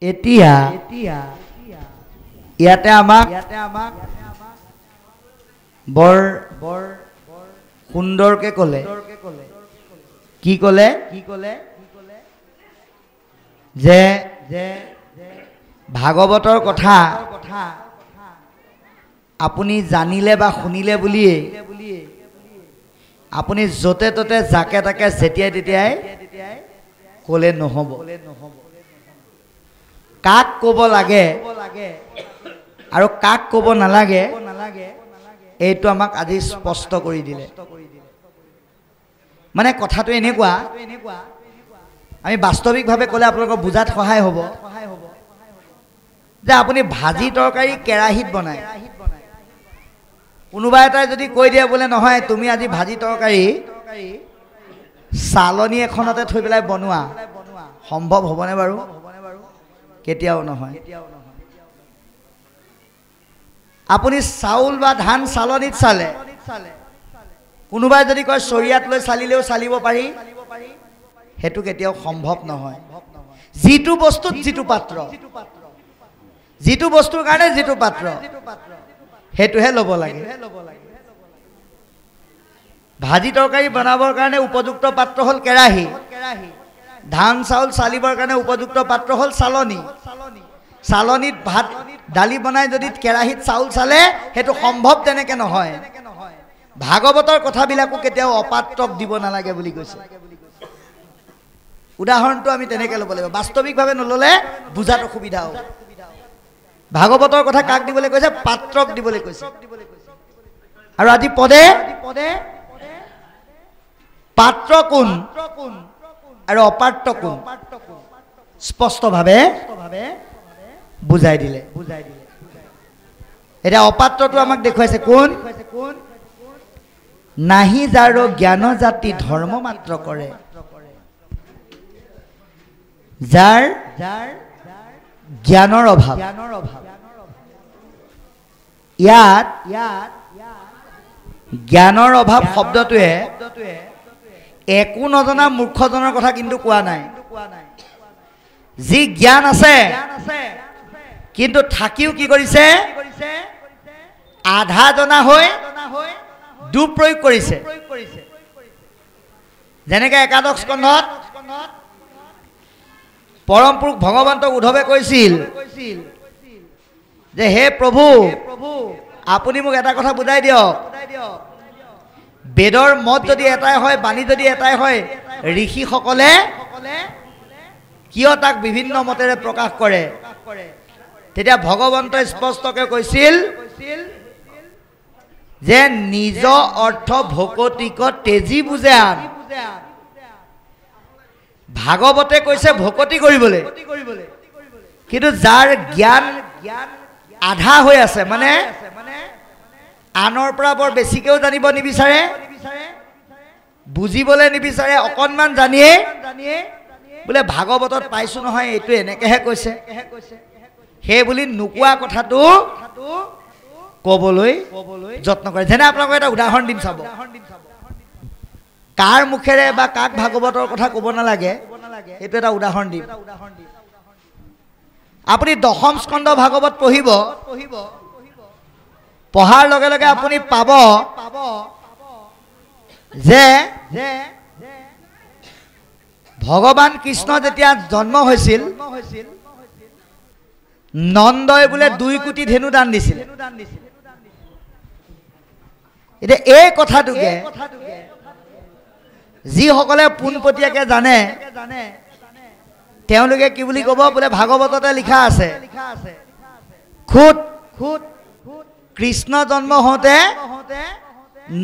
এতিয়া ইয়াতে আমাক বৰ সুন্দৰকে ক'লে কি ক'লে যে ভাগৱতৰ কথা আপুনি জানিলে বা শুনিলে বুলিয়ে আপুনি যতে ততে যাকে তাকে যেতিয়াই তেতিয়াই ক'লে নহ'ব কাক ক'ব লাগে আৰু কাক ক'ব নালাগে এইটো আমাক আজি স্পষ্ট কৰি দিলে মানে কথাটো এনেকুৱা আমি বাস্তৱিকভাৱে ক'লে আপোনালোকৰ বুজাত সহায় হ'ব যে আপুনি ভাজি তৰকাৰী কেৰাহীত বনায় কোনোবা এটাই যদি কৈ দিয়ে বোলে নহয় তুমি আজি ভাজি তৰকাৰী চালনী এখনতে থৈ পেলাই বনোৱা সম্ভৱ হ'বনে বাৰু কেতিয়াও নহয় আপুনি চাউল বা ধান চালনীত চালে কোনোবাই যদি কয় চৰিয়াত লৈ চালিলেও চালিব পাৰি হেতু কেতিয়াও সম্ভৱ নহয় যিটো বস্তুত যিটো পাত্ৰ যিটো বস্তুৰ কাৰণে যিটো পাত্ৰ হেতুহে ল'ব লাগে ভাজি তৰকাৰী বনাবৰ কাৰণে উপযুক্ত পাত্ৰ হ'ল কেৰাহী ধান চাউল চালিবৰ কাৰণে উপযুক্ত পাত্ৰ হ'ল চালনী চালনীত ভাত দালি বনাই যদি কেৰাহীত চাউল চালে হেতু সম্ভৱ তেনেকে নহয় ভাগৱতৰ কথাবিলাকো কেতিয়াও অপাত্ৰক দিব নালাগে বুলি কৈছে উদাহৰণটো আমি তেনেকে ল'ব লাগিব বাস্তৱিকভাৱে নল'লে বুজাত অসুবিধা হ'ব ভাগৱতৰ কথা কাক দিবলৈ কৈছে পাত্ৰক দিবলৈ কৈছে আৰু আজি পদে পাত্ৰ কোন আৰু অপাত্ৰ কোন স্পষ্টভাৱে বুজাই দিলে এতিয়া অপাত্ৰটো আমাক দেখুৱাইছে কোন নাহি যাৰ জ্ঞান জাতি ধৰ্ম মাত্ৰ কৰে যাৰ জ্ঞানৰ অভাৱ ইয়াত জ্ঞানৰ অভাৱ শব্দটোৱে একো নজনা মূৰ্খজনৰ কথা কিন্তু কোৱা নাই যি জ্ঞান আছে কিন্তু থাকিও কি কৰিছে আধা জনা হৈ দুপ্ৰয়োগ কৰিছে যেনেকে একাদশ স্কন্ধত পৰম পুৰুষ ভগৱন্তক উদ্ধৱে কৈছিল যে হে প্ৰভু আপুনি মোক এটা কথা বুজাই দিয়ক বেদৰ মত যদি এটাই হয় বাণী যদি এটাই হয় ঋষিসকলে কিয় তাক বিভিন্ন মতেৰে প্ৰকাশ কৰে তেতিয়া ভগৱন্তই স্পষ্টকৈ কৈছিল যে নিজ অৰ্থ ভকতিক তেজি বুজে আন ভাগৱতে কৈছে ভকতি কৰিবলৈ কিন্তু যাৰ জ্ঞান আধা হৈ আছে মানে আনৰ পৰা বৰ বেছিকেও জানিব নিবিচাৰে বুজিবলৈ নিবিচাৰে অকণমান জানিয়ে বোলে ভাগৱতত পাইছো নহয় এইটো এনেকেহে কৈছে সেই বুলি নোকোৱা কথাটো ক'বলৈ যত্ন কৰে যেনে আপোনালোকক এটা উদাহৰণ দিম চাব কাৰ মুখেৰে বা কাক ভাগৱতৰ কথা ক'ব নালাগে এইটো এটা উদাহৰণ দিম আপুনি দশম স্কন্ধ ভাগৱত পঢ়িব পঢ়াৰ লগে লগে আপুনি পাব যে ভগৱান কৃষ্ণ যেতিয়া জন্ম হৈছিল নন্দই বোলে 2 কোটি ধেনু দান দিছিল এতিয়া এই কথাটোকে যিসকলে পোনপটীয়াকে জানে তেওঁলোকে কি বুলি ক'ব বোলে ভাগৱততে লিখা আছে খুদ কৃষ্ণ জন্ম হওঁতে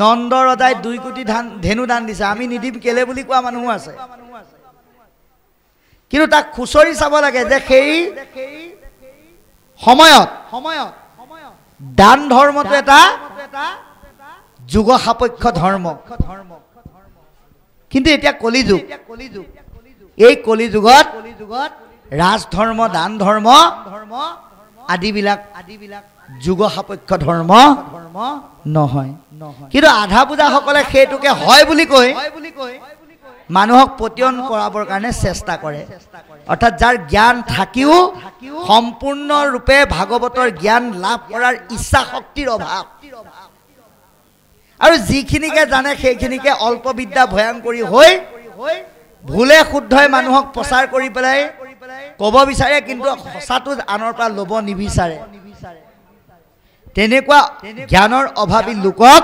নন্দ ৰজাই 2 কোটি ধেনু দান দিছে আমি নিদিম কেলে বুলি কোৱা মানুহো আছে কিন্তু তাক খুচৰি চাব লাগে যে সেই সময়ত দান ধৰ্মটো এটা যুগ সাপেক্ষ ধৰ্ম কিন্তু এতিয়া কলিযুগ এই কলিযুগত ৰাজধৰ্ম দান ধৰ্ম আদিবিলাক যুগ সাপেক্ষ ধৰ্ম নহয় কিন্তু আধা পূজাসকলে সেইটোকে হয় বুলি কৈ মানুহক পতিয়ন কৰাবৰ কাৰণে চেষ্টা কৰে অৰ্থাৎ যাৰ জ্ঞান থাকিও সম্পূৰ্ণৰূপে ভাগৱতৰ জ্ঞান লাভ কৰাৰ ইচ্ছা শক্তিৰ অভাৱ আৰু যিখিনিকে জানে সেইখিনিকে অল্প বিদ্যা ভয়ংকৰী হৈ ভুলে শুদ্ধই মানুহক প্ৰচাৰ কৰি পেলাই ক'ব বিচাৰে কিন্তু সঁচাটো আনৰ পৰা ল'ব নিবিচাৰে তেনেকুৱা জ্ঞানৰ অভাৱী লোকক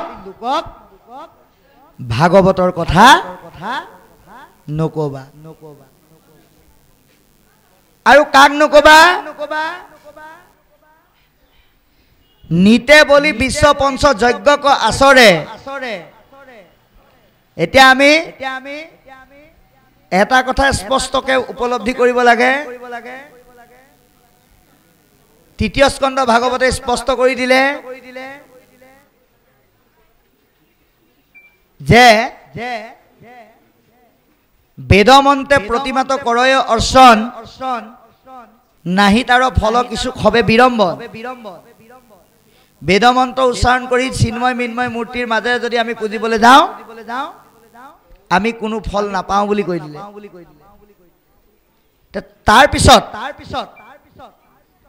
ভাগৱতৰ কথা নকবা আৰু কাক নকবা নিতে বলি বিশ্ব পঞ্চ যজ্ঞক আচৰে এতিয়া আমি এটা কথা স্পষ্টকৈ উপলব্ধি কৰিব লাগে তৃতীয় স্কন্ধ ভাগৱতে স্পষ্ট কৰি দিলে যে বেদমন্তে প্ৰতিমাত কৰয় অৰ্চন নাহি তাৰ ফল কিছু খবে বিড়ম্বন বেদমন্ত্ৰ উচ্চাৰণ কৰি চিন্ময় মিন্ময় মূৰ্তিৰ মাজেৰে যদি আমি পুজিবলৈ যাওঁ আমি কোনো ফল নাপাওঁ বুলি কৈ দিলে তাৰ পিছত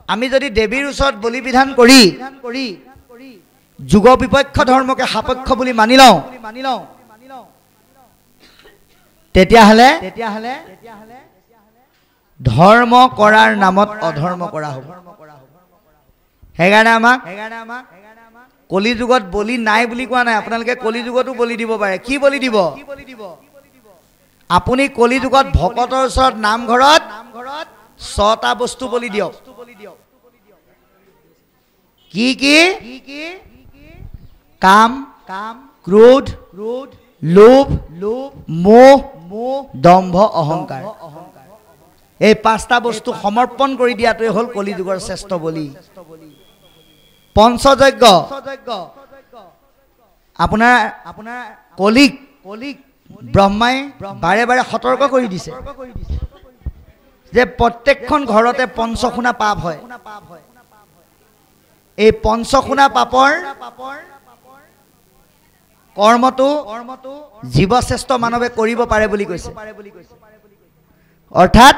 আমি যদি দেৱীৰ ওচৰত বলি বিধান কৰি যুগ বিপক্ষ ধৰ্মকে সাপক্ষ বুলি মানি লওঁ তেতিয়াহ'লে ধৰ্ম কৰাৰ নামত অধৰ্ম কৰা হ'ব সেইকাৰণে আমাক কলি যুগত বলি নাই বুলি কোৱা নাই আপোনালোকে কলি যুগতো বলি দিব পাৰে কি বলি দিব আপুনি কলি যুগত ভকতৰ ওচৰত নামঘৰত 6টা বস্তু বলি দিয়ক কি কি কাম ক্ৰোধ লোভ মোহ দম্ভ অহংকাৰ এই 5টা বস্তু সমৰ্পণ কৰি দিয়াটোৱে হ'ল কলি যুগৰ শ্ৰেষ্ঠ বলি পঞ্চযজ্ঞ আপোনাৰ কলিক ব্ৰহ্মাই বাৰে বাৰে সতৰ্ক কৰি দিছে যে প্ৰত্যেকখন ঘৰতে পঞ্চখুনা পাপ হয় এই পঞ্চখুনা পাপৰ কৰ্মটো জীৱশ্ৰেষ্ঠ মানৱে কৰিব পাৰে বুলি কৈছে অৰ্থাৎ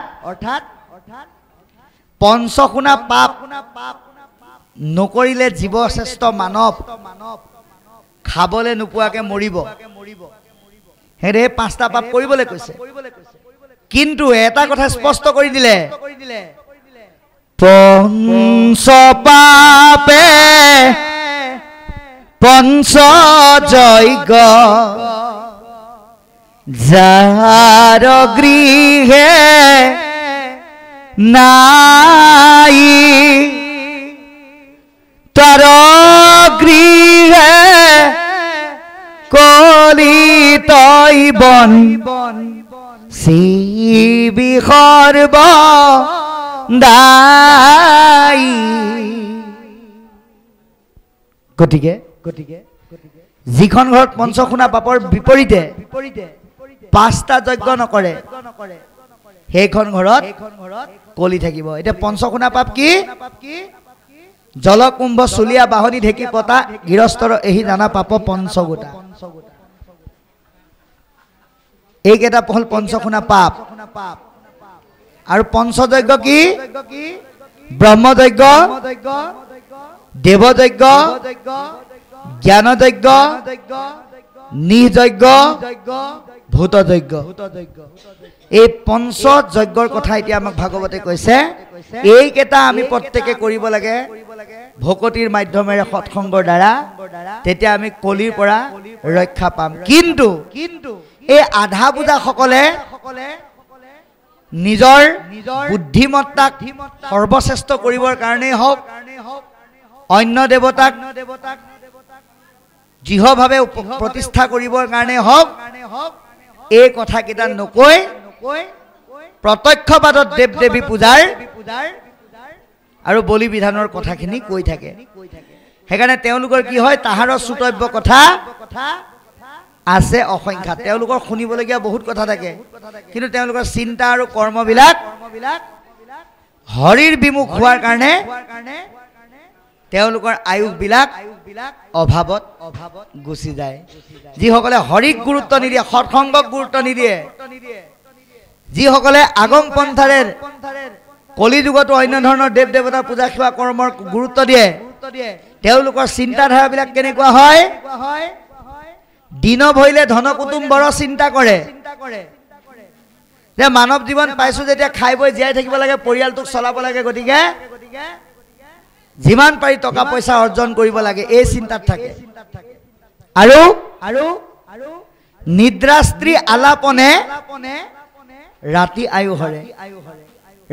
পঞ্চখুনা পাপ নকৰিলে জীৱশ্ৰেষ্ঠ মানৱ খাবলৈ নোপোৱাকে মৰিব হেৰে 5টা পাপ কৰিবলৈ কৈছে কিন্তু এটা কথা স্পষ্ট কৰি দিলে পঞ্চ পাপে পঞ্চ যজ্ঞ যাৰ গৃহে নাই তাৰ গৃহে কলিতই বন শিবি সৰ্ব দাই গতিকে যিখন ঘৰত পঞ্চখুনা পাপৰ বিপৰীতে 5টা যজ্ঞ নকৰে সেইখন ঘৰত কলি থাকিব এতিয়া পঞ্চখুনা পাপ কি জলকুম্ভ চুলীয়া বাহনী ঢেকি পতা গৃহস্থৰ এহি নানা পাপ পঞ্চগোটা এইকেইটা হ'ল পঞ্চখুনা পাপ আৰু পঞ্চযজ্ঞ কি ব্ৰহ্মযজ্ঞ দেৱযজ্ঞ জ্ঞানযজ্ঞ নিযজ্ঞ ভূতযজ্ঞ এই পঞ্চযজ্ঞৰ কথা এতিয়া আমাক ভাগৱতে কৈছে এইকেইটা আমি প্ৰত্যেকে কৰিব লাগে ভকতিৰ মাধ্যমেৰে সৎসংগৰ দ্বাৰা তেতিয়া আমি কলিৰ পৰা ৰক্ষা পাম কিন্তু এই আধা বুজা সকলে নিজৰ বুদ্ধিমত্তাক সৰ্বশ্ৰেষ্ঠ কৰিবৰ কাৰণেই হওক অন্য দেৱতাক দৃঢ়ভাৱে প্ৰতিষ্ঠা কৰিবৰ কাৰণে হওক এই কথাকেইটা নকৈ প্ৰত্যক্ষবাদত দেৱ দেৱী পূজাৰ আৰু বলি বিধানৰ কথাখিনি কৈ থাকে সেইকাৰণে তেওঁলোকৰ কি হয় তাহাৰৰ শ্ৰুতব্য কথা আছে অসংখ্যাত তেওঁলোকৰ শুনিবলগীয়া বহুত কথা থাকে কিন্তু তেওঁলোকৰ চিন্তা আৰু কৰ্মবিলাক হৰিৰ বিমুখ হোৱাৰ কাৰণে তেওঁলোকৰ আয়ুসবিলাক অভাৱত গুচি যায়। যিসকলে হৰিক গুৰুত্ব নিদিয়ে, সৎসংগক গুৰুত্ব নিদিয়ে, যিসকলে আগম পন্থাৰে কলিযুগতো অন্য ধৰণৰ দেৱ দেৱতাৰ পূজা সেৱা কৰ্মৰ গুৰুত্ব দিয়ে, তেওঁলোকৰ চিন্তাধাৰাবিলাক কেনেকুৱা হয়? দিন ভৰিলে ধন কুটুম্বৰ চিন্তা কৰে যে মানৱ জীৱন পাইছো যেতিয়া খাই বৈ জীয়াই থাকিব লাগে, পৰিয়ালটোক চলাব লাগে, গতিকে যিমান পাৰি টকা পইচা অৰ্জন কৰিব লাগে, এই চিন্তাত থাকে। আৰু নিদ্ৰাস্ত্ৰী আলাপনে ৰাতি আয়ু হৰে।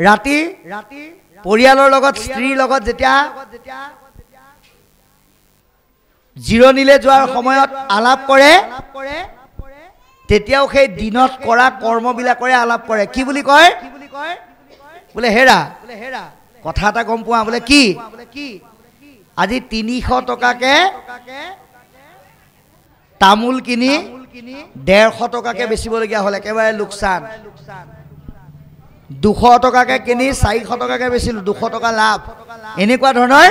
ৰাতি পৰিয়ালৰ লগত, স্ত্ৰীৰ লগত যেতিয়া জিৰণিলে যোৱাৰ সময়ত আলাপ কৰে, তেতিয়াও সেই দিনত কৰা কৰ্মবিলাকৰে আলাপ কৰে। কি বুলি কয়? বোলে হেৰা কথা এটা গম পোৱা? বোলে কি? আজি 300 টকাকে তামোল কিনি 150 টকাকে বেচিবলগীয়া হ'ল, একেবাৰে লোকচান। 200 টকাকে কিনি 400 টকাকে বেচিলো, 200 টকা লাভ। এনেকুৱা ধৰণৰ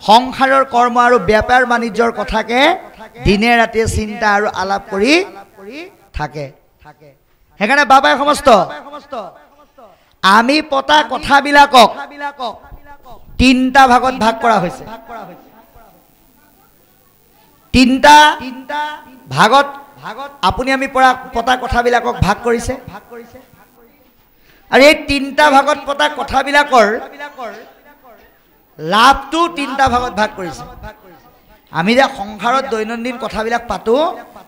সংসাৰৰ কৰ্ম আৰু বেপাৰ বাণিজ্যৰ কথাকে দিনে ৰাতিয়ে চিন্তা আৰু আলাপ কৰি থাকে। সেইকাৰণে বাবাই সমস্ত আমি পতা কথাবিলাকক 3টা ভাগত ভাগ কৰা হৈছে। 3টা ভাগত আপুনি আমি পতা কথাবিলাকক ভাগ কৰিছে। আৰু এই 3টা ভাগত পতা কথাবিলাকৰ লাভটো 3টা ভাগত ভাগ কৰিছে। আমি যে সংসাৰত দৈনন্দিন কথাবিলাক পাতো,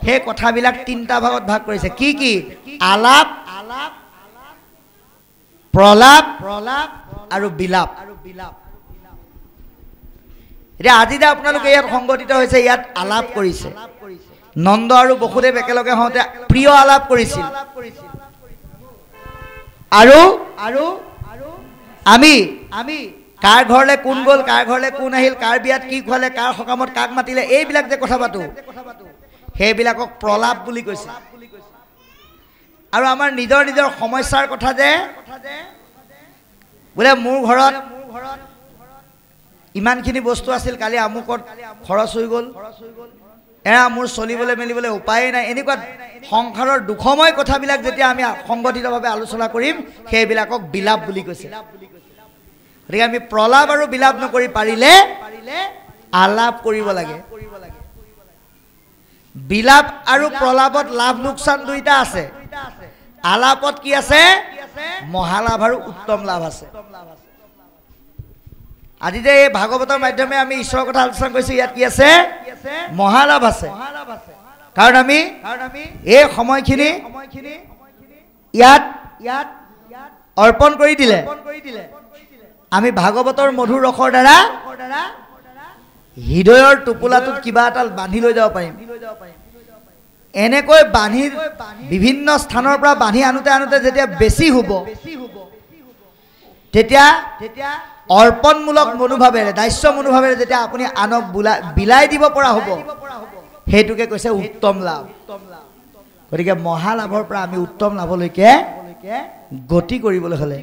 সেই কথাবিলাক 3টা ভাগত ভাগ কৰিছে। কি কি? আলাপ, প্ৰলাপ আৰু বিলাপ। এতিয়া আজি যে আপোনালোকে ইয়াত সংগঠিত হৈছে, ইয়াত আলাপ কৰিছে। নন্দ আৰু বসুদেৱ একেলগে হওঁতে প্ৰিয় আলাপ কৰিছিল। আৰু আমি কাৰ ঘৰলৈ কোন গ'ল, কাৰ ঘৰলৈ কোন আহিল, কাৰ বিয়াত কি খোৱালে, কাৰ সকামত কাক মাতিলে, এইবিলাক যে কথা পাতো, সেইবিলাকক প্ৰলাপ বুলি কৈছে। আৰু আমাৰ নিজৰ নিজৰ সমস্যাৰ কথা যে, বোলে মোৰ ঘৰত ইমানখিনি বস্তু আছিল, কালি আমুকত খৰচ হৈ গ'ল, এৰা মোৰ চলিবলৈ মেলিবলৈ উপায় নাই, এনেকুৱা সংসাৰৰ দুখময় কথাবিলাক যেতিয়া আমি সংগঠিতভাৱে আলোচনা কৰিম, সেইবিলাকক বিলাপ বুলি কৈছে। গতিকে আমি প্ৰলাপ আৰু বিলাপ নকৰি পাৰিলে আলাপ কৰিব লাগে। বিলাপ আৰু প্ৰলাপত লাভ লোকচান 2টা আছে। আলাপত কি আছে? মহালাভ আৰু উত্তম লাভ আছে। আজি যে এই ভাগৱতৰ মাধ্যমে আমি ঈশ্বৰৰ কথা আলোচনা কৰিছো, ইয়াত কি আছে? মহালাভ আছে। কাৰণ আমি এই সময়খিনি ইয়াত অৰ্পণ কৰি দিলে আমি ভাগৱতৰ মধুৰ ৰসৰ দ্বাৰা হৃদয়ৰ টোপোলাটোত কিবা এটা বান্ধি লৈ যাব পাৰিম। এনেকৈ বান্ধি বিভিন্ন স্থানৰ পৰা বান্ধি আনোতে যেতিয়া বেছি হ'ব, তেতিয়া অৰ্পণমূলক মনোভাৱেৰে, দাস্য মনোভাৱেৰে যেতিয়া আপুনি আনক বিলাই দিব পৰা হ'ব, সেইটোকে কৈছে উত্তম লাভ। গতিকে মহালাভৰ পৰা আমি উত্তম লাভলৈকে গতি কৰিবলৈ হ'লে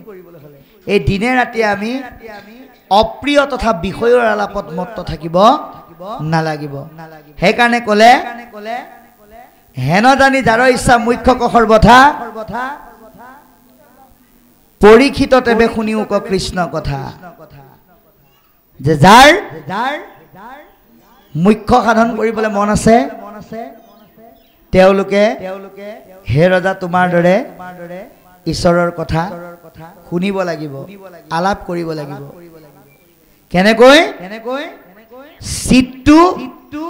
এই দিনে ৰাতিয়ে আমি অপ্ৰিয় তথা বিষয়ৰ আলাপত মত্ত থাকিব নালাগিব। সেইকাৰণে ক'লে, হেন জানি যাৰ ইচ্ছা মুখ্য কষৰ বথা, পৰীক্ষিত তেবে শুনিও ক কৃষ্ণ কথা। যে যাৰ মুখ্য সাধন কৰিবলৈ মন আছে, তেওঁলোকে হে ৰজা তোমাৰ দৰে ঈশ্বৰৰ কথা শুনিব লাগিব, আলাপ কৰিব লাগিব। কেনেকৈ? চিত্তটো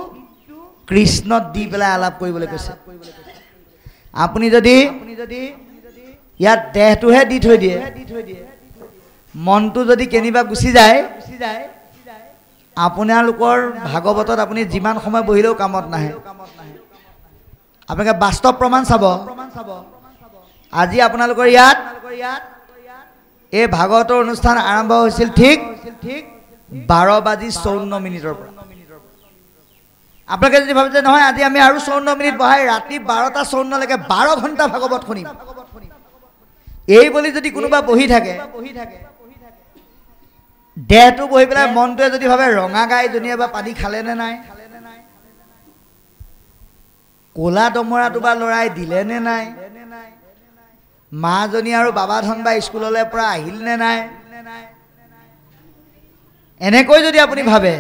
কৃষ্ণত দি পেলাই আলাপ কৰিবলৈ কৈছে। আপুনি যদি ইয়াত দেহটোহে দি থৈ দিয়ে, মনটো যদি কেনিবা গুচি যায়, আপোনালোকৰ ভাগৱতত আপুনি যিমান সময় বহিলেও কামত নাহে। আপোনালোকে বাস্তৱ প্ৰমাণ চাব। আজি আপোনালোকৰ ইয়াত এই ভাগৱতৰ অনুষ্ঠান আৰম্ভ হৈছিল ঠিক 12:54 পৰা। আপোনালোকে যদি ভাবে যে নহয় আজি আমি আৰু 54 মিনিট বহাই ৰাতি 12:54লৈকে 12 ঘণ্টা ভাগৱত শুনিম, এই বুলি যদি কোনোবা বহি থাকে, দেহটো বহি পেলাই মনটোৱে যদি ভাবে ৰঙা গাইজনীয়ে বা পানী খালে নে নাই, ক'লা দমৰাটো বা লৰাই দিলে নে নাই, মাজনী আৰু বাবাধন বা স্কুললৈ পৰা আহিল নে নাই, এনেকৈ যদি আপুনি ভাবে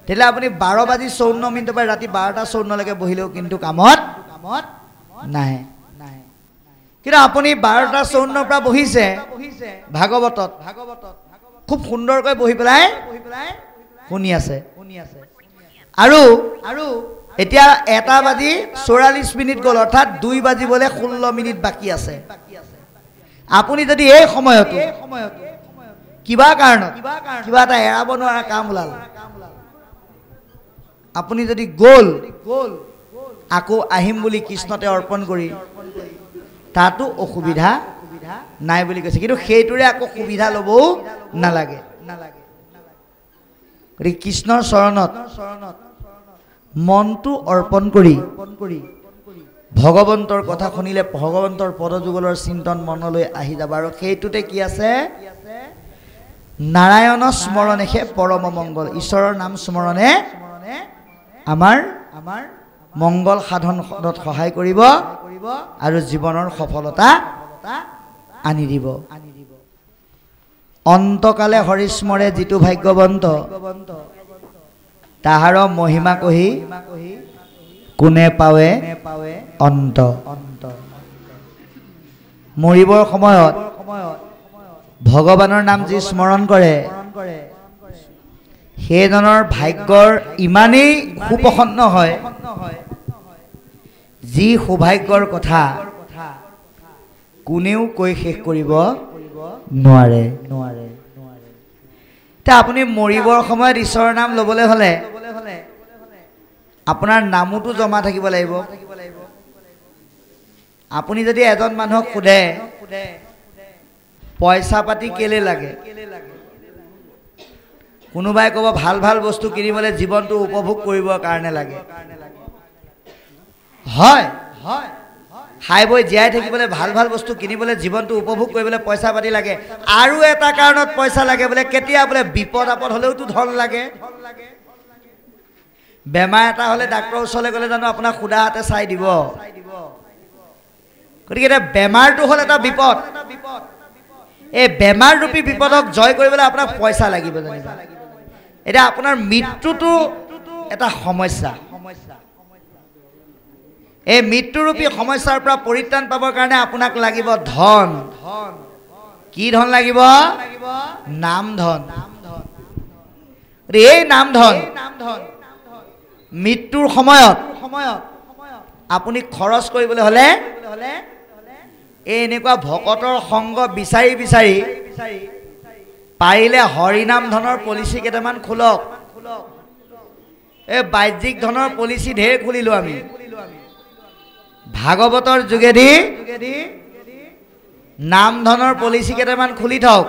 তেতিয়াহ'লে আপুনি 12:54 পৰা ৰাতি 12:54লৈকে বহিলেও কিন্তু কামত নাহে। কিন্তু আপুনি 12:54 পৰা বহিছে ভাগৱতত, খুব সুন্দৰকৈ বহি পেলাই শুনি আছে, আৰু এতিয়া 1:44 গ'ল, অৰ্থাৎ 2 বাজিবলৈ 16 মিনিট বাকী আছে। আপুনি যদি এই সময়তো কিবা কাৰণত কিবা এটা এৰাব নোৱাৰা কাম ওলাল, আপুনি যদি গ'ল আকৌ আহিম বুলি কৃষ্ণতে অৰ্পণ কৰি, তাতো অসুবিধা নাই বুলি কৈছে, কিন্তু সেইটোৰে আকৌ সুবিধা ল'বও নালাগে। গতিকে কৃষ্ণৰ চৰণত মনটো অৰ্পণ কৰি ভগৱন্তৰ কথা শুনিলে ভগৱন্তৰ পদযুগলৰ চিন্তন মনলৈ আহি যাব, আৰু সেইটোতে কি আছে, নাৰায়ণ স্মৰণেহে পৰম মংগল। ঈশ্বৰৰ নাম স্মৰণে আমাৰ মংগল সাধনত সহায় কৰিব আৰু জীৱনৰ সফলতা আনি দিব। অন্তকালে হৰিস্মৰে যিটো ভাগ্যৱন্ত, তাহাৰ মহিমা কহি কোনে পাৱে অন্ত। মৰিবৰ সময়ত ভগৱানৰ নাম যি স্মৰণ কৰে, সেইজনৰ ভাগ্যৰ ইমানেই সুপ্ৰসন্ন হয়, যি সৌভাগ্যৰ কথা কোনেও কৈ শেষ কৰিব নোৱাৰে। এতিয়া আপুনি মৰিবৰ সময়ত ঈশ্বৰৰ নাম ল'বলৈ হ'লে আপোনাৰ নামোতো জমা থাকিব লাগিব। আপুনি যদি এজন মানুহক সোধে পইচা পাতি কেলে লাগে, কোনোবাই ক'ব ভাল ভাল বস্তু কিনিবলৈ, জীৱনটো উপভোগ কৰিবৰ কাৰণে লাগে। হয়, খাই বৈ জীয়াই থাকিবলৈ ভাল ভাল বস্তু কিনিবলৈ, জীৱনটো উপভোগ কৰিবলৈ পইচা পাতি লাগে। আৰু এটা কাৰণত পইচা লাগে বোলে, কেতিয়া বোলে বিপদ আপদ হ'লেওতো ধন লাগে। বেমাৰ এটা হ'লে ডাক্তৰৰ ওচৰলৈ গ'লে জানো আপোনাক সুধা হাতে চাই দিব? গতিকে এতিয়া বেমাৰটো হ'ল এটা বিপদ, এই বেমাৰ ৰূপী বিপদক জয় কৰিবলৈ আপোনাক পইচা লাগিব জানিবা। এতিয়া আপোনাৰ মৃত্যুটো এটা সমস্যা, এই মৃত্যুৰূপী সমস্যাৰ পৰা পৰিত্ৰাণ পাবৰ কাৰণে আপোনাক লাগিব ধন। কি ধন লাগিব? নাম ধন। এই নাম ধন মৃত্যুৰ সময়ত আপুনি খৰচ কৰিবলৈ হ'লে এই এনেকুৱা ভকতৰ সংগ বিচাৰি বিচাৰি পাৰিলে হৰিনাম ধনৰ পলিচি কেইটামান খোলক। এই বাহ্যিক ধনৰ পলিচি ঢেৰ খুলিলো আমি, ভাগৱতৰ যোগেদি নাম ধনৰ পলিচি কেইটামান খুলি থওক।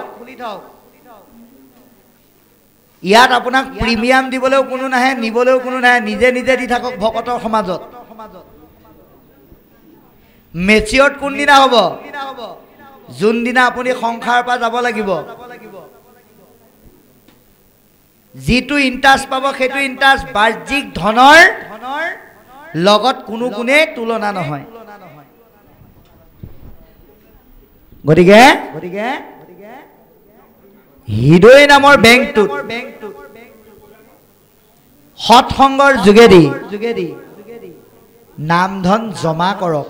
ইয়াত আপোনাক প্ৰিমিয়াম দিবলৈও কোনো নাহে, নিবলৈও কোনো নাহে, নিজে নিজে দি থাকক ভকতৰ সমাজত। মেচিয়ৰ্ড কোনদিনা হ'ব? যোনদিনা আপুনি সংসাৰৰ পৰা যাব লাগিব। যিটো ইণ্টাৰেষ্ট পাব সেইটো ইণ্টাৰেষ্ট বাহ্যিক ধনৰ লগত কোনো গুণে তুলনা নহয়। গতিকে হৃদয় নামৰ বেংকটোত সৎসংগৰ যোগেদি নাম ধন জমা কৰক।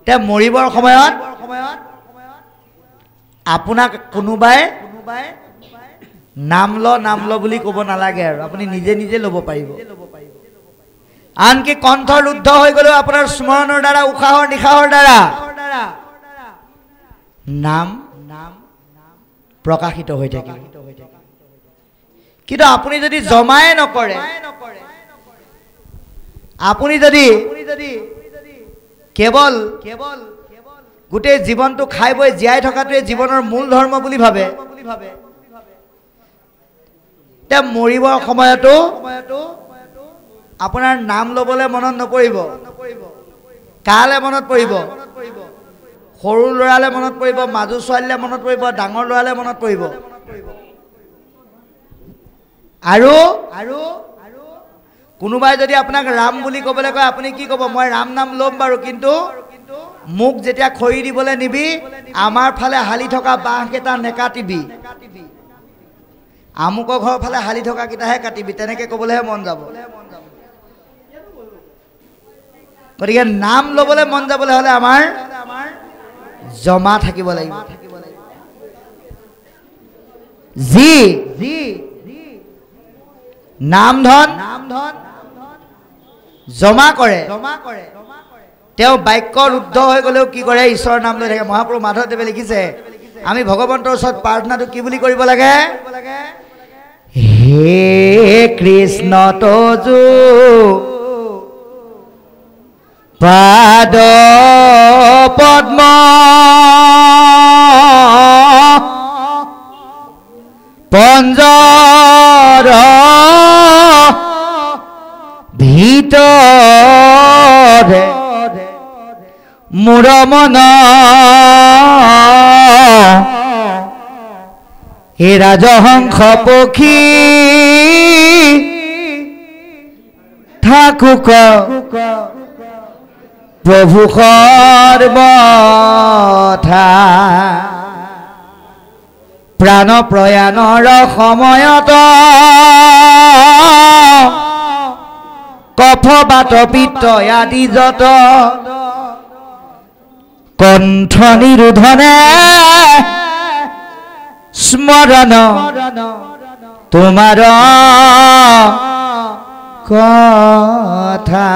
এতিয়া মৰিবৰ সময়ত আপোনাক কোনোবাই নাম ল বুলি ক'ব নালাগে, আৰু আপুনি নিজে নিজে ল'ব পাৰিব। আনকি কণ্ঠ ৰুদ্ধ হৈ গ'লেও আপোনাৰ স্মৰণৰ দ্বাৰা, উশাহৰ নিশাহৰ দ্বাৰা নাম প্ৰকাশিত হৈ থাকিব। কিন্তু আপুনি যদি জমাই নকৰে, আপুনি যদি কেৱল গোটেই জীৱনটো খাই বৈ জীয়াই থকাটোৱে জীৱনৰ মূল ধৰ্ম বুলি ভাবে, এতিয়া মৰিবৰ সময়তো আপোনাৰ নাম ল'বলৈ মনত নপৰিব। কালে মনত পৰিব? সৰু ল'ৰালে মনত পৰিব, মাজু ছোৱালীলে মনত পৰিব, ডাঙৰ ল'ৰালে মনত পৰিব। আৰু কোনোবাই যদি আপোনাক ৰাম বুলি ক'বলৈ কয় আপুনি কি ক'ব? মই ৰাম নাম ল'ম বাৰু, কিন্তু মোক যেতিয়া খৰি দিবলৈ নিবি আমাৰ ফালে হালি থকা বাঁহকেইটা নেকাটিবি, আমুকৰ ঘৰৰ ফালে হালি থকা কেইটাহে কাটিবি, তেনেকৈ ক'বলৈহে মন যাব। গতিকে নাম ল'বলৈ মন যাবলৈ হ'লে আমাৰ জমা থাকিব লাগিব। যি নাম ধন জমা কৰে তেওঁ বাক্য ৰুদ্ধ হৈ গ'লেও কি কৰে? ঈশ্বৰৰ নাম লৈ থাকে। মহাপুৰুষ মাধৱদেৱে লিখিছে আমি ভগৱন্তৰ ওচৰত প্ৰাৰ্থনাটো কি বুলি কৰিব লাগে? হে কৃষ্ণ তজু পাদ পদ্ম পঞ্জৰ ভিতৰে মোৰ মন হে ৰাজহংস পক্ষী থাকুক প্ৰভু সৰ্বথা প্ৰাণ প্ৰয়াণৰ সময়ত কফ বাত পিত্ত আদি যত কণ্ঠ নিৰোধনে স্মৰণ তোমাৰ কথা।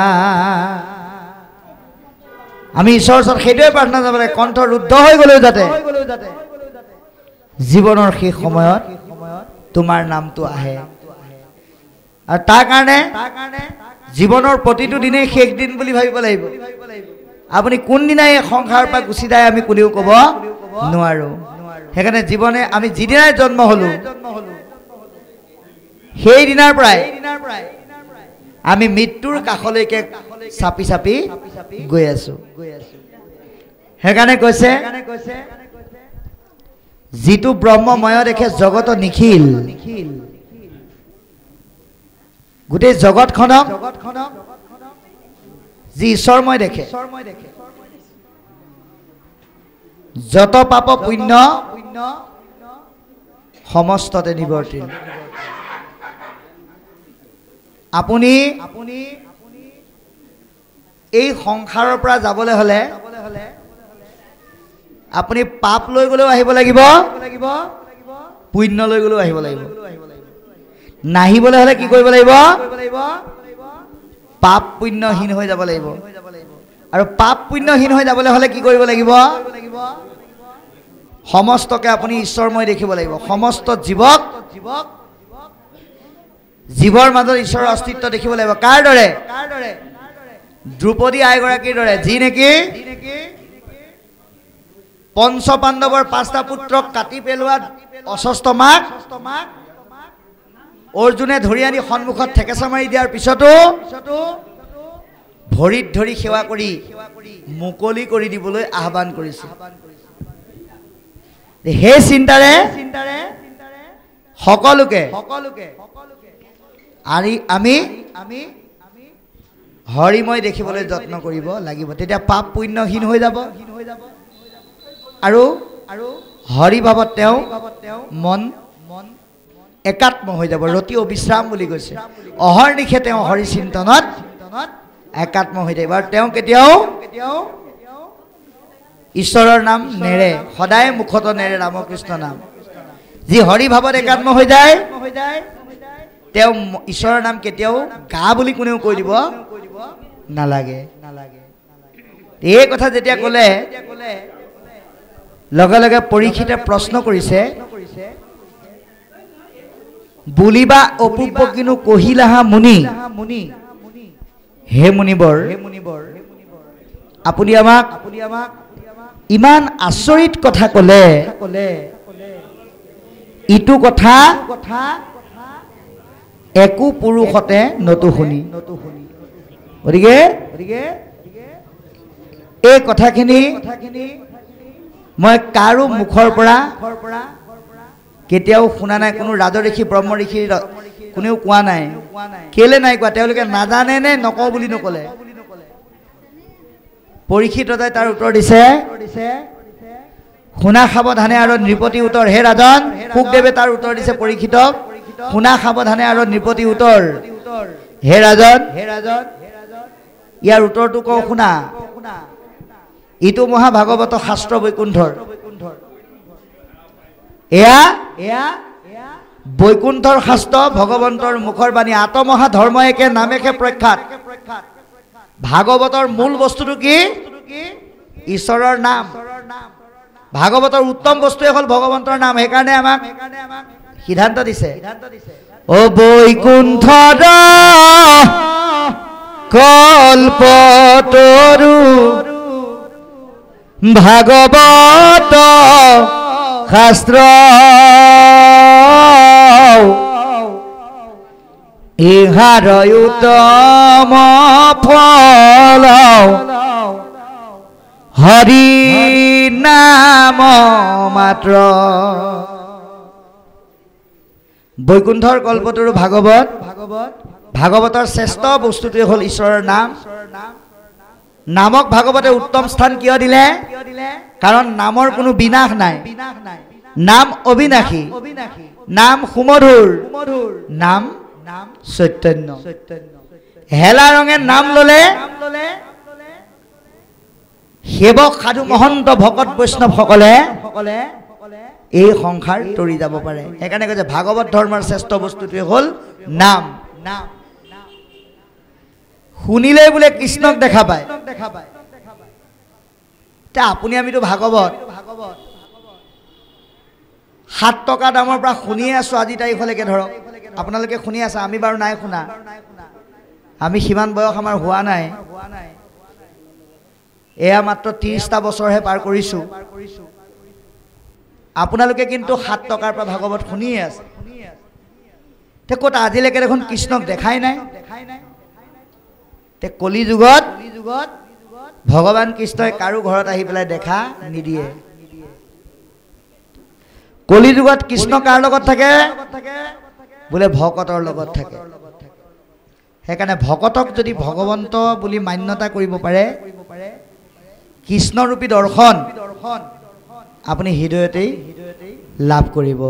আমি ঈশ্বৰৰ ওচৰত সেইটোৱে প্ৰাৰ্থনা কৰিব লাগে, কণ্ঠ ৰুদ্ধ হৈ গ'লেও যাতে জীৱনৰ শেষ সময়ত তোমাৰ নামটো আহে। আৰু তাৰ কাৰণে জীৱনৰ প্ৰতিটো দিনেই শেষ দিন বুলি ভাবিব লাগিব। আপুনি কোনদিনাই এই সংসাৰৰ পৰা গুচি যায় আমি কোনেও ক'ব নোৱাৰো। সেইকাৰণে জীৱনে আমি যিদিনাই জন্ম হ'লো সেই দিনাৰ পৰাই আমি মৃত্যুৰ কাষলৈকে চাপি চাপি গৈ আছো। সেইকাৰণে কৈছে যিটো ব্ৰহ্মময় দেখে জগত নিখিল, গোটেই জগতখনক যি ঈশ্বৰময় দেখে, যত পাপ পুণ্য সমস্ততে নিবৰ্তিল। আপুনি এই সংসাৰৰ পৰা যাবলৈ হ'লে আপুনি পাপ লৈ গ'লেও আহিব লাগিব, পুণ্য লৈ গ'লেও আহিব লাগিব। নাহিবলৈ হ'লে কি কৰিব লাগিব? পাপ পুণ্যহীন হৈ যাব লাগিব। আৰু পাপ পুণ্যহীন হৈ যাবলৈ হ'লে কি কৰিব লাগিব? সমস্তকে আপুনি ঈশ্বৰময় দেখিব লাগিব। সমস্ত জীৱৰ মাজত ঈশ্বৰৰ অস্তিত্ব দেখিব লাগিব। কাৰ দৰে? দ্ৰৌপদী আইগৰাকীৰ দৰে, যি নেকি পঞ্চ পাণ্ডৱৰ 5টা পুত্ৰক কাটি পেলোৱা অশ্বত্থামাক অৰ্জুনে ধৰি আনি সন্মুখত ঠেকেচা মাৰি দিয়াৰ পিছতো ভৰিত ধৰি সেৱা কৰি মুকলি কৰি দিবলৈ আহ্বান কৰিছে। সেই চিন্তাৰে সকলোকে আমি হৰিময় দেখিবলৈ যত্ন কৰিব লাগিব। তেতিয়া পাপ পুণ্যহীন হৈ যাব আৰু হৰি ভাৱত তেওঁ মন একাত্ম হৈ যাব। ৰতি অবিশ্ৰাম বুলি কৈছে। অহৰ্নিশে তেওঁ হৰি চিন্তনত একাত্ম হৈ থাকিব। আৰু তেওঁ কেতিয়াও ঈশ্বৰৰ নাম নেৰে, সদায় মুখত নেৰে ৰামকৃষ্ণ নাম। যি হৰি ভাৱত একাত্ম হৈ যায় তেওঁ ঈশ্বৰৰ নাম কেতিয়াও গা বুলি কোনেও কৈ দিব নালাগে। এই কথা যেতিয়া ক'লে লগে লগে পৰীক্ষিতে প্ৰশ্ন কৰিছে, বুলিবা অপূৰ্ব কিনো কহিলাহা মুনি, হে মুনিবৰ আপুনি আমাক ইমান আচৰিত কথা ক'লে, ইটো কথা একো পুৰুষতে নতু শুনি। গতিকে এই কথাখিনি মই কাৰো মুখৰ পৰা কেতিয়াও শুনা নাই, কোনো ৰাজঋষি ব্ৰহ্ম ঋষি কোনেও কোৱা নাই। কেলে নাই কোৱা? তেওঁলোকে নাজানে নে নকওঁ বুলি নকলে? পৰীক্ষিত ৰজাই তাৰ উত্তৰ দিছে, শুনা সাৱধানে আৰু নৃপতি উত্তৰ। হে ৰাজন, শুকদেৱে তাৰ উত্তৰ দিছে পৰীক্ষিতক, শুনা সাৱধানে আৰু নৃপতি উত্তৰ। হে ৰাজন, ইয়াৰ উত্তৰটো কওঁ শুনা। ইটো মহাভাগৱত শাস্ত্ৰ বৈকুণ্ঠৰ। এয়া বৈকুণ্ঠৰ শাস্ত্ৰ, ভগৱন্তৰ মুখৰ বাণী। আত্মমহা ধৰ্ম একে নামেকে প্ৰখ্যাত। ভাগৱতৰ মূল বস্তুটো কি? ঈশ্বৰৰ নাম। ভাগৱতৰ উত্তম বস্তুৱে হ'ল ভগৱন্তৰ নাম। সেইকাৰণে আমাক সিদ্ধান্ত দিছে, অ বৈকুণ্ঠৰ কল্পতৰু ভাগৱত শাস্ত্ৰ ইহাৰ উত্তম ফল হৰি নাম মাত্ৰ। বৈকুণ্ঠৰ কল্পতৰু ভাগৱত। ভাগৱতৰ শ্ৰেষ্ঠ বস্তুটোৱে হ'ল ঈশ্বৰৰ নাম। নামক ভাগৱতে উত্তম স্থান কিয় দিলে? কাৰণ নামৰ কোনো বিনাশ নাই। নাম অবিনাশী, নাম সুমধুৰ, নাম চৈতন্য। হেলা ৰঙে নাম ললে সেৱক সাধু মহন্ত ভকত বৈষ্ণৱ সকলে এই সংসাৰ তৰি যাব পাৰে। সেইকাৰণে কৈছে ভাগৱত ধৰ্মৰ শ্ৰেষ্ঠ বস্তুটোৱে হ'ল নাম। শুনিলে বোলে কৃষ্ণক দেখা পায়। আপুনি আমিতো ভাগৱত 7 টকা দামৰ পৰা শুনিয়ে আছো আজি তাৰিখলৈকে। ধৰক আপোনালোকে শুনি আছে, আমি বাৰু নাই শুনা। আমি সিমান বয়স আমাৰ হোৱা নাই। এয়া মাত্ৰ 30টা বছৰহে পাৰ কৰিছো। আপোনালোকে কিন্তু 7 টকাৰ পৰা ভাগৱত শুনিয়ে আছে। ক'ত আজিলৈকে দেখোন কৃষ্ণক দেখাই নাই। কলি যুগত ভগৱান কৃষ্ণই কাৰো ঘৰত আহি পেলাই দেখা নিদিয়ে। কলি যুগত কৃষ্ণ কাৰ লগত থাকে? বোলে ভকতৰ লগত থাকে। সেইকাৰণে ভকতক যদি ভগৱন্ত বুলি মান্যতা কৰিব পাৰে, কৃষ্ণৰূপী দৰ্শন আপুনি হৃদয়তেই লাভ কৰিব।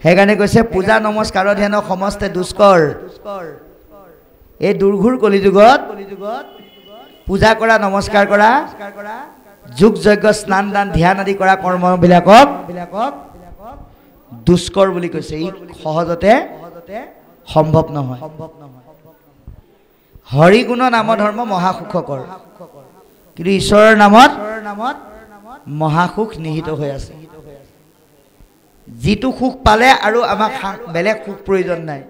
সেইকাৰণে কৈছে পূজা নমস্কাৰ ধ্যান সমস্তে দুষ্কৰ। এই দুৰ্ঘুৰ কলি যুগত পূজা কৰা, নমস্কাৰ কৰা, যোগ যজ্ঞ স্নান দান ধ্যান আদি কৰা কৰ্মবিলাকক দুষ্কৰ বুলি কৈছে। ই সহজতে সম্ভৱ নহয়। হৰিগুণ নাম ধৰ্ম মহাসুখকৰ, কিন্তু ঈশ্বৰৰ নামত মহাসুখ নিহিত হৈ আছে। যিটো সুখ পালে আৰু আমাক বেলেগ সুখ প্ৰয়োজন নাই।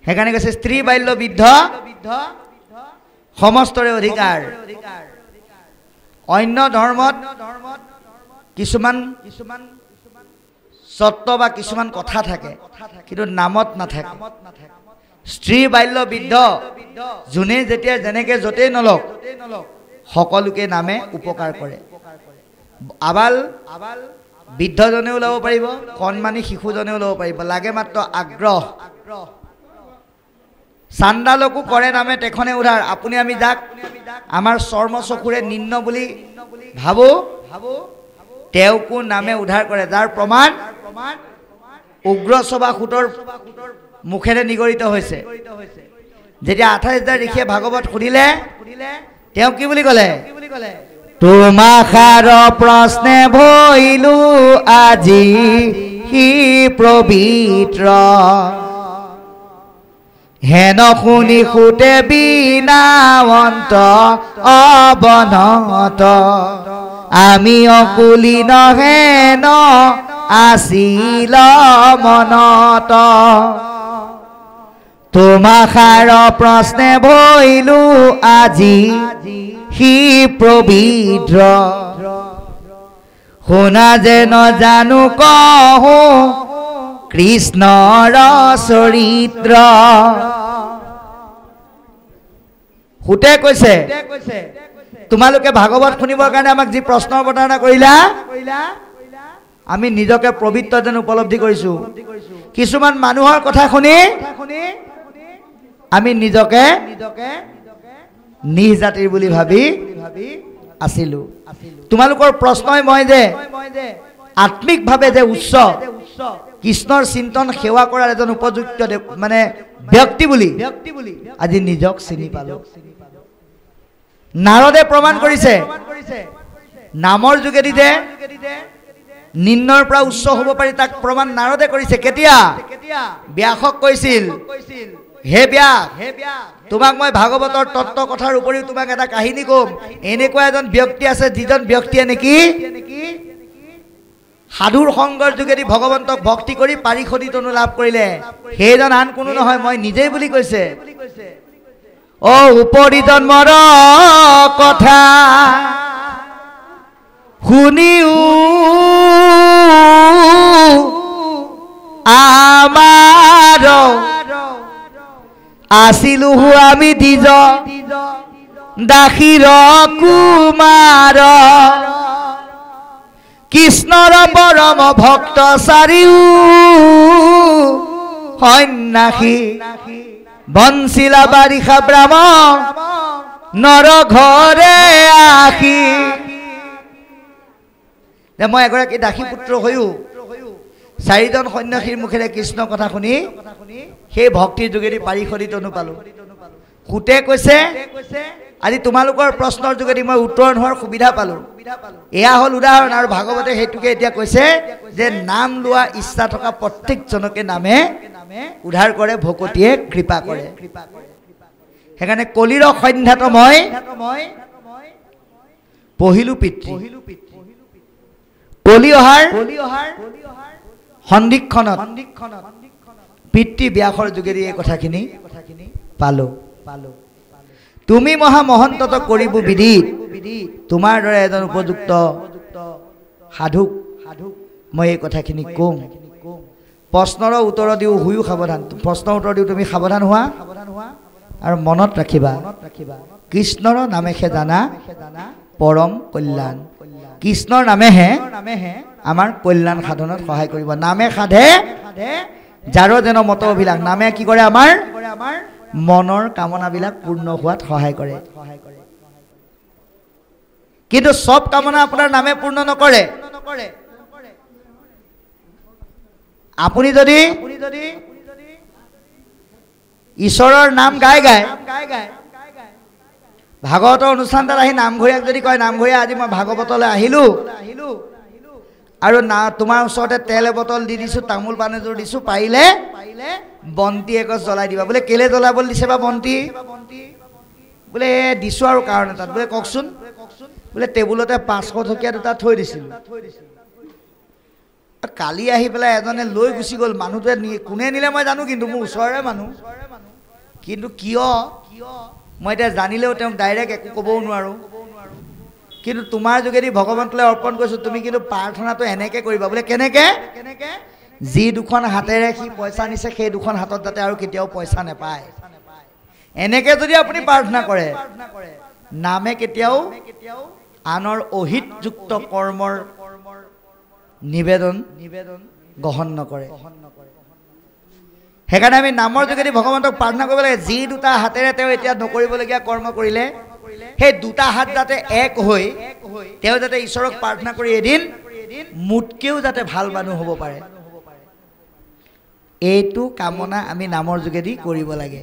সেইকাৰণে কৈছে স্ত্ৰী বাল্য বৃদ্ধ সমস্তৰে অধিকাৰ। অন্য ধৰ্মত কিছুমান চৰ্ত বা কিছুমান কথা থাকে, কিন্তু নামত নাথাকে। স্ত্ৰী বাল্য বৃদ্ধ যোনে যেতিয়া যেনেকে য'তেই নলওক সকলোকে নামে উপকাৰ কৰে। আবাল বৃদ্ধজনেও ল'ব পাৰিব, কণমানি শিশুজনেও ল'ব পাৰিব, লাগে মাত্ৰ আগ্ৰহ। চাণ্ডালকো কৰে নামে তেখনে উদ্ধাৰ। আপুনি আমি যাক আমাৰ চৰ্ম চকুৰে নিম্ন বুলি ভাবো, তেওঁকো নামে উদ্ধাৰ কৰে। যাৰ প্ৰমাণ উগ্ৰসভা সূতৰ মুখেৰে নিগৰিত হৈছে। যেতিয়া 28টা ঋষিয়ে ভাগৱত শুনিলে, তেওঁ কি বুলি ক'লে? তোমাষাৰ প্ৰশ্নে ভৈলো আজি সি পবিত্ৰ, হেন শুনি সুতে বিনাৱন্ত অৱনত, আমি অকুলীন হেন আছিল মনত। তোমাষাৰ প্ৰশ্নে ভৈলো আজি সি পবিত্ৰ, শুনা যে নজানো কহো কৃষ্ণৰ চৰিত্ৰ। সুতে কৈছে তোমালোকে ভাগৱত শুনিবৰ কাৰণে আমাক যি প্ৰশ্ন অৱতাৰণা কৰিলা আমি নিজকে পবিত্ৰ যেন উপলব্ধি কৰিছো কিছুমান মানুহৰ কথা শুনি আমি নিজকে নিজ জাতিৰ বুলি ভাবি আছিলো তোমালোকৰ প্ৰশ্নই মই যে আত্মিকভাৱে যে উচ্চ কৃষ্ণৰ চিন্তন সেৱা কৰাৰ এজন উপযুক্ত মানে ব্যক্তি বুলি আজি নিজক চিনি পালো নাৰদে প্ৰমাণ কৰিছে নামৰ যোগেদি যে নিম্নৰ পৰা উচ্চ হ'ব পাৰি তাক প্ৰমাণ নাৰদে কৰিছে কেতিয়া ব্যাসক কৈছিল হে ব্যাস তোমাক মই ভাগৱতৰ তত্ত্ব কথাৰ উপৰিও তোমাক এটা কাহিনী কম এনেকুৱা এজন ব্যক্তি আছে যিজন ব্যক্তিয়ে নেকি সাধুৰ সংগৰ যোগেদি ভগৱন্তক ভক্তি কৰি পাৰিষদী তনু লাভ কৰিলে সেইজন আন কোনো নহয় মই নিজেই বুলি কৈছে ও উপৰি জন্মৰ কথা শুনিও আমাৰ আছিলো আমি দিজ দাসীৰ কুমাৰ কৃষ্ণৰ পৰম ভক্ত চাৰিও সন্যাসী বঞ্চিলা বাৰিষা ব্ৰাহ্মণ নৰ ঘৰে আহি মই এগৰাকী দাসী পুত্ৰ হৈও চাৰিজন সন্যাসীৰ মুখেৰে কৃষ্ণ কথা শুনি সেই ভক্তিৰ যোগেদি পাৰিষদী তনু পালো সুতে কৈছে আজি তোমালোকৰ প্ৰশ্নৰ যোগেদি মই উত্তৰণ হোৱাৰ সুবিধা পালো এয়া হ'ল উদাহৰণ আৰু ভাগৱতে সেইটোকে এতিয়া কৈছে যে নাম লোৱা ইচ্ছা থকা প্ৰত্যেকজনকে নামে উদ্ধাৰ কৰে ভকতিয়ে কৃপা কৰে সেইকাৰণে কলিৰ সন্ধ্যাত মই পহিলো পিতৃ কলি অহাৰ সন্ধিক্ষণত পিতৃ ব্যাসৰ যোগেদি এই কথাখিনি পালো তুমি মহা মহন্তত কৰিব বিদিত তোমাৰ দৰে এজন উপযুক্ত সাধুক মই এই কথাখিনি কম প্ৰশ্নৰ উত্তৰ দিও হুইও সাৱধান প্ৰশ্নৰ উত্তৰ দিও তুমি সাৱধান হোৱা আৰু মনত ৰাখিবা কৃষ্ণৰ নামেহে জানা পৰম কল্যাণ কৃষ্ণৰ নামেহে আমাৰ কল্যাণ সাধনত সহায় কৰিব নামে সাধে যাৰ যেন মত অভিলাষ নামে কি কৰে আমাৰ মনৰ কামনাবিলাক পূৰ্ণ হোৱাত সহায় কৰে কিন্তু সব কামনা আপোনাৰ নামে পূৰ্ণ নকৰে আপুনি যদি ঈশ্বৰৰ নাম গাই ভাগৱতৰ অনুষ্ঠানটাত আহি নামঘৰীয়াক যদি কয় নামঘৰীয়া আজি মই ভাগৱতলৈ আহিলো আৰু না তোমাৰ ওচৰতে তেল এবটল দি দিছো তামোল পাণ এযোৰ দিছো পাৰিলে বন্তি এগছ জ্বলাই দিবা বোলে কেলে জ্বলাবলৈ দিছে বা বন্তি বোলে দিছো আৰু কাৰণ এটাত বোলে কওকচোন বোলে টেবুলতে 500 টকীয়া দুটা থৈ দিছিলো কালি আহি পেলাই এজনে লৈ গুচি গ'ল মানুহটোৱে কোনে নিলে মই জানো কিন্তু মোৰ ওচৰৰে মানুহ কিন্তু কিয় মই এতিয়া জানিলেও তেওঁক ডাইৰেক্ট একো ক'বও নোৱাৰো কিন্তু তোমাৰ যোগেদি ভগৱন্তলৈ অৰ্পণ কৰিছো তুমি কিন্তু প্ৰাৰ্থনাটো এনেকে কৰিবা বোলে কেনেকে যি দুখন হাতেৰে সি পইচা নিছে সেই দুখন হাতত যাতে আৰু কেতিয়াও পইচা নেপায় এনেকে যদি আপুনি প্ৰাৰ্থনা কৰে নামে কেতিয়াও আনৰ অহিতযুক্ত কৰ্মৰ নিবেদন গ্ৰহণ নকৰে সেইকাৰণে আমি নামৰ যোগেদি ভগৱন্তক প্ৰাৰ্থনা কৰিব লাগে যি দুটা হাতেৰে তেওঁ এতিয়া নকৰিবলগীয়া কৰ্ম কৰিলে সেই দুটা হাত যাতে এক হৈ তেওঁ যাতে ঈশ্বৰক প্ৰাৰ্থনা কৰি এদিন মুতকেও যাতে ভাল মানুহ হ'ব পাৰে এইটো কামনা আমি নামৰ যোগেদি কৰিব লাগে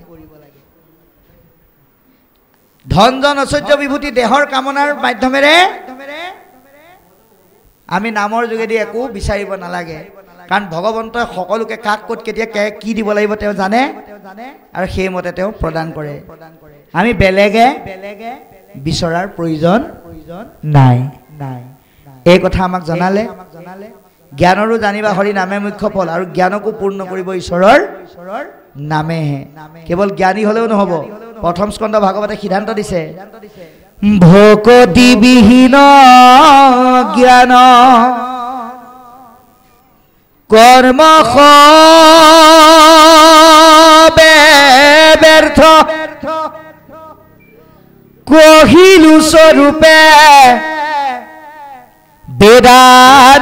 ধন জন ঐশ্বৰ্য বিভূতি দেহৰ কামনাৰ মাধ্যমেৰে আমি নামৰ যোগেদি একো বিচাৰিব নালাগে কাৰণ ভগৱন্তই সকলোকে কাক ক'ত কেতিয়া কি দিব লাগিব তেওঁ জানে আৰু সেইমতে তেওঁ প্ৰদান কৰে আমি বেলেগে বিচৰাৰ প্ৰয়োজন নাই এই কথা আমাক জনালে জ্ঞানৰো জানিবা হৰি নামে মুখ্য ফল আৰু জ্ঞানকো পূৰ্ণ কৰিব ঈশ্বৰৰ নামেহে কেৱল জ্ঞানী হলেও নহব প্ৰথম স্কন্ধ ভাগৱতে সিদ্ধান্ত দিছে ভকতি বিহীন জ্ঞান কৰ্ম ব্যৰ্থ কহিলু স্বৰূপে বেদান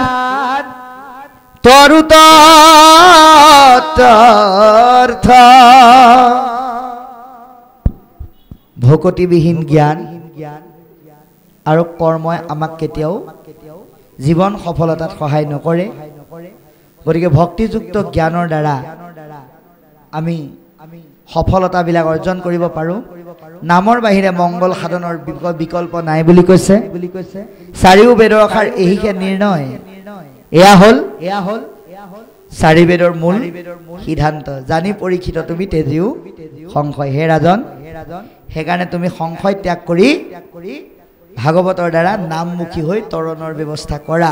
তৰুতৰ্থ ভকতিবিহীন জ্ঞান আৰু কৰ্মই আমাক কেতিয়াও জীৱন সফলতাত সহায় নকৰে গতিকে ভক্তিযুক্ত জ্ঞানৰ দ্বাৰা আমি সফলতাবিলাক অৰ্জন কৰিব পাৰোঁ নামৰ বাহিৰে মংগল সাধনৰ বিকল্প নাই বুলি কৈছে চাৰিও বেদৰ অসাৰ এহিকে নিৰ্ণয় এয়া হ'ল চাৰি বেদৰ মূল সিদ্ধান্ত জানি পৰীক্ষিত তুমি তেজিও সংশয় হে ৰাজন সেইকাৰণে তুমি সংশয় ত্যাগ কৰি ভাগৱতৰ দ্বাৰা নামমুখী হৈ তৰণৰ ব্যৱস্থা কৰা